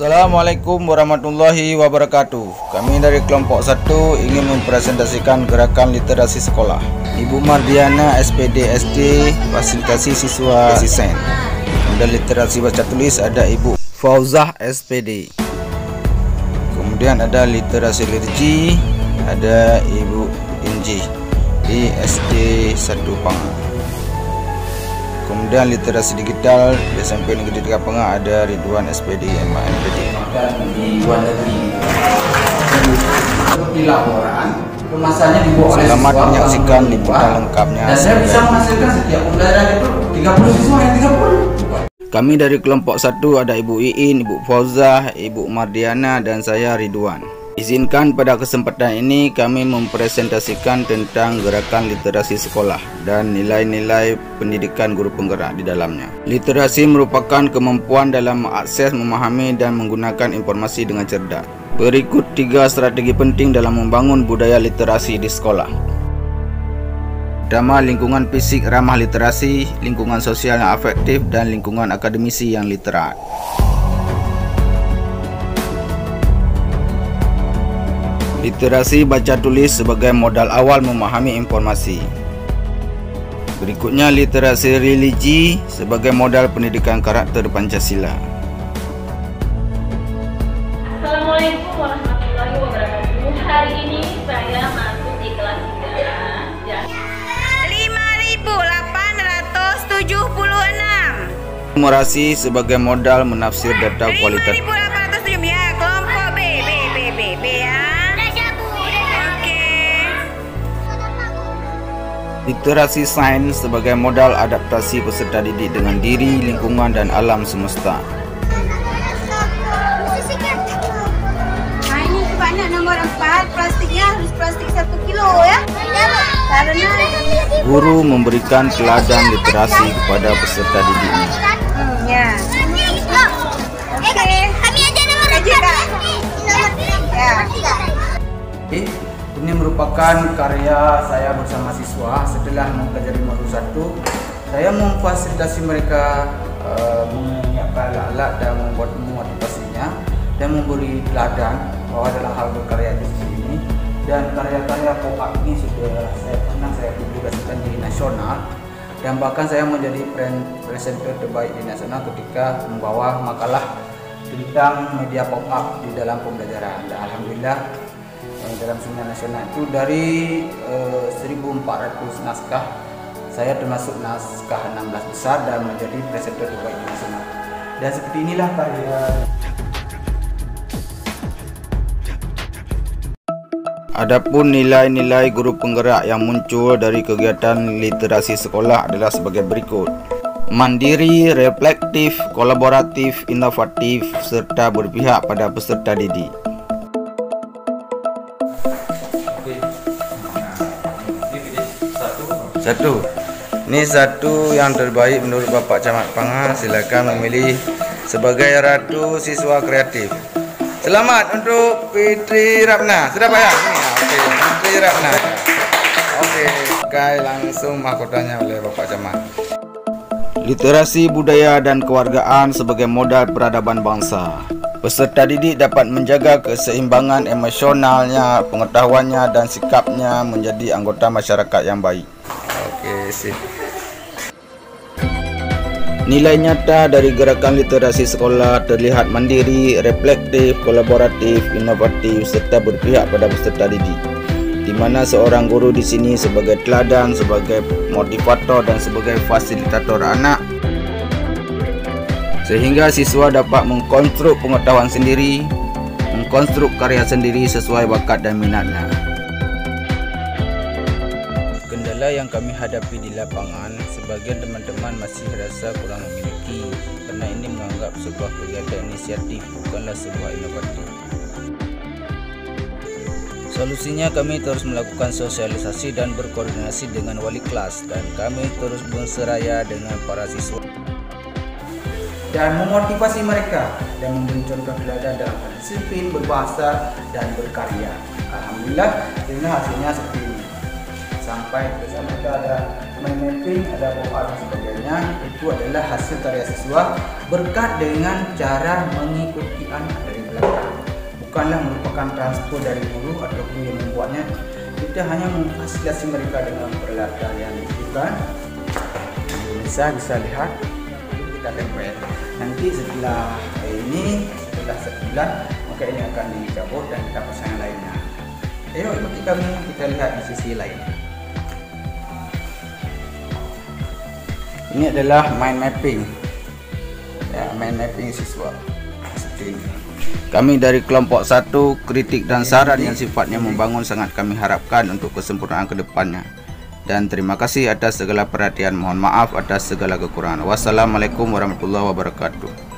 Assalamualaikum warahmatullahi wabarakatuh. Kami dari kelompok 1 ingin mempresentasikan gerakan literasi sekolah. Ibu Mardiana SPD SD fasilitasi siswa Sisen. Dan literasi baca tulis ada Ibu Fauzah SPD. Kemudian ada literasi liturgi ada Ibu Inji di SD 1 Pangah. Kemudian literasi digital di SMP Negeri 3 Pangah ada Ridwan SPD MANPD. Di luar negeri seperti laporan kemasannya dibawa oleh selamat menyaksikan liputan lengkapnya. Dan saya bisa menghasilkan setiap pembelajaran itu 30 siswa yang 30. Kami dari kelompok 1 ada Ibu Iin, Ibu Fauzah, Ibu Mardiana dan saya Ridwan. Izinkan pada kesempatan ini kami mempresentasikan tentang gerakan literasi sekolah dan nilai-nilai pendidikan guru penggerak di dalamnya. Literasi merupakan kemampuan dalam mengakses, memahami dan menggunakan informasi dengan cerdas. Berikut 3 strategi penting dalam membangun budaya literasi di sekolah. Pertama, lingkungan fisik ramah literasi, lingkungan sosial yang afektif dan lingkungan akademisi yang literat. Literasi baca tulis sebagai modal awal memahami informasi. Berikutnya literasi religi sebagai modal pendidikan karakter Pancasila. Assalamualaikum warahmatullahi wabarakatuh. Hari ini saya masuk di kelas 3 5.876. Numerasi sebagai modal menafsir data kualitas. 5.807 ya, kelompok B ya. Literasi sains sebagai modal adaptasi peserta didik dengan diri, lingkungan, dan alam semesta. Nah ini coba nomor 4, plastiknya harus plastik 1 kilo ya. Karena Guru memberikan teladan literasi kepada peserta didiknya. ya. Oke. Kami aja nomor 3. Ya. Ini merupakan karya saya bersama siswa. Setelah mempelajari modul 1, saya memfasilitasi mereka menyiapkan alat-alat dan membuat motivasinya dan memberi teladan bahwa dalam hal berkarya di sini. Dan karya-karya pop-up ini sudah saya publikasikan di nasional, dan bahkan saya menjadi presenter terbaik di nasional ketika membawa makalah tentang media pop-up di dalam pembelajaran. Dan alhamdulillah dalam seminar nasional itu dari 1.400 naskah saya termasuk naskah 16 besar dan menjadi presenter terbaik di nasional. Dan seperti inilah karya. Adapun nilai-nilai guru penggerak yang muncul dari kegiatan literasi sekolah adalah sebagai berikut: mandiri, reflektif, kolaboratif, inovatif, serta berpihak pada peserta didik. Satu. Ini satu yang terbaik menurut Bapak Camat Pangah. Silakan memilih sebagai Ratu Siswa Kreatif. Selamat untuk Fitri Rapna. Sudah Pak ya? Oke, Fitri Rapna. Oke, pakai langsung mahkotanya oleh Bapak Camat. Literasi budaya dan kewargaan sebagai modal peradaban bangsa. Peserta didik dapat menjaga keseimbangan emosionalnya, pengetahuannya dan sikapnya menjadi anggota masyarakat yang baik. Oke, sip. Nilai nyata dari gerakan literasi sekolah terlihat mandiri, reflektif, kolaboratif, inovatif, serta berpihak pada peserta didik, di mana seorang guru di sini sebagai teladan, sebagai motivator dan sebagai fasilitator anak, sehingga siswa dapat mengkonstruk pengetahuan sendiri, mengkonstruk karya sendiri sesuai bakat dan minatnya. Kendala yang kami hadapi di lapangan, sebagian teman-teman masih rasa kurang memiliki, karena ini menganggap sebuah kegiatan inisiatif, bukanlah sebuah inovatif. Solusinya kami terus melakukan sosialisasi dan berkoordinasi dengan wali kelas, dan kami terus berseraya dengan para siswa dan memotivasi mereka dan memberi contoh teladan dalam disiplin, berbahasa dan berkarya. Alhamdulillah hasilnya seperti ini. Sampai ke sana kita ada mind mapping, ada OA dan sebagainya, itu adalah hasil karya siswa berkat dengan cara mengikuti anak dari belakang. Bukanlah merupakan transfer dari guru atau guru yang membuatnya. Kita hanya memfasilitasi mereka dengan peralatan yang dibutuhkan. Bisa lihat, kita tempel. Nanti setelah ini, setelah sebulan, maka ini akan dicabut dan kita pasang yang lainnya. Ayo ikuti kami, kita lihat di sisi lain. Ini adalah mind mapping, ya, mind mapping siswa. Seperti ini. Kami dari kelompok 1, kritik dan saran yang sifatnya membangun sangat kami harapkan untuk kesempurnaan ke depannya. Dan terima kasih atas segala perhatian. Mohon maaf atas segala kekurangan. Wassalamualaikum warahmatullahi wabarakatuh.